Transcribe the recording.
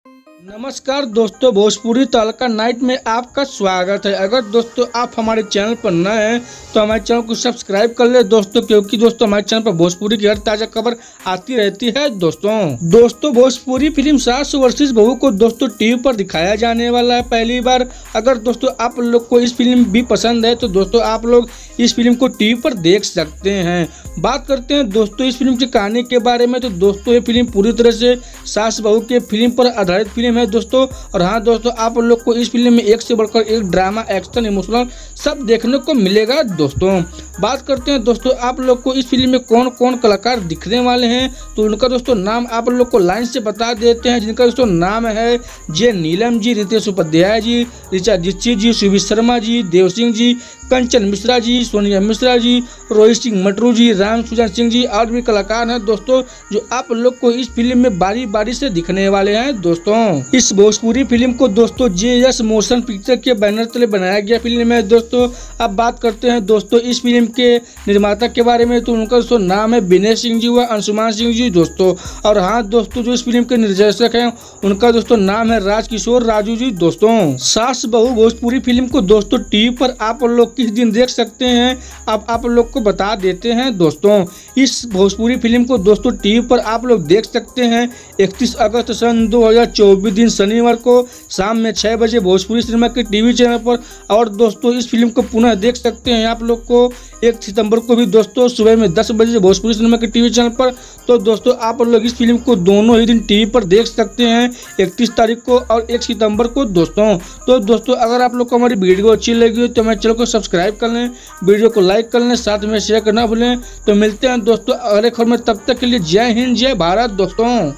नमस्कार दोस्तों, भोजपुरी तड़का नाइट में आपका स्वागत है। अगर दोस्तों आप हमारे चैनल पर नए हैं तो हमारे चैनल को सब्सक्राइब कर ले दोस्तों, क्योंकि दोस्तों हमारे चैनल पर भोजपुरी की हर ताजा खबर आती रहती है। दोस्तों भोजपुरी फिल्म सास वर्सेस बहू को दोस्तों टीवी पर दिखाया जाने वाला है पहली बार। अगर दोस्तों आप लोग को इस फिल्म भी पसंद है तो दोस्तों आप लोग इस फिल्म को टीवी पर देख सकते हैं। बात करते हैं दोस्तों इस फिल्म की कहानी के बारे में। तो दोस्तों ये फिल्म पूरी तरह से सास बहू के फिल्म पर आधारित फिल्म है दोस्तों। और हाँ दोस्तों, आप लोग को इस फिल्म में एक से बढ़कर एक ड्रामा, एक्शन, इमोशनल सब देखने को मिलेगा दोस्तों। बात करते हैं दोस्तों आप लोग को इस फिल्म में कौन कौन कलाकार दिखने वाले हैं, तो उनका दोस्तों नाम आप लोग को लाइन से बता देते हैं। जिनका दोस्तों नाम है जे नीलम जी, रितेश उपाध्याय जी, ऋचा दीक्षित जी, शिवी शर्मा जी, देव सिंह जी, कंचन मिश्रा जी, सोनिया मिश्रा जी, रोहित सिंह मटरू जी, राम सुजान सिंह जी और भी कलाकार हैं दोस्तों, जो आप लोग को इस फिल्म में बारी बारी से दिखने वाले हैं दोस्तों। इस भोजपुरी फिल्म को दोस्तों JS मोशन पिक्चर के बैनर तले बनाया गया फिल्म है दोस्तों। अब बात करते हैं दोस्तों इस फिल्म के निर्माता के बारे में। तो उनका दोस्तों नाम है विनय सिंह जी व अंशुमान सिंह जी दोस्तों। और हाँ दोस्तों, जो इस फिल्म के निर्देशक हैं उनका दोस्तों नाम है राजकिशोर राजू जी दोस्तों। सास बहू भोजपुरी फिल्म को दोस्तों टीवी पर आप लोग किस दिन देख सकते हैं, अब आप लोग को बता देते हैं दोस्तों। इस भोजपुरी फिल्म को दोस्तों टीवी पर आप लोग देख सकते हैं 31 अगस्त सन 2024 दिन शनिवार को शाम में 6 बजे भोजपुरी सिनेमा के टीवी चैनल पर। और दोस्तों इस फिल्म को पुनः देख सकते हैं आप लोग को 1 सितंबर को भी दोस्तों सुबह में 10 बजे भोजपुरी सिनेमा के टीवी चैनल पर। तो दोस्तों आप लोग इस फिल्म को दोनों ही दिन टीवी पर देख सकते हैं, 31 तारीख को और 1 सितंबर को दोस्तों। तो दोस्तों अगर आप लोग को हमारी वीडियो अच्छी लगी हो तो हमारे चैनल को सब्सक्राइब कर लें, वीडियो को लाइक कर लें, साथ में शेयर करना भूलें। तो मिलते हैं दोस्तों अगले खबर में, तब तक के लिए जय हिंद, जय भारत दोस्तों।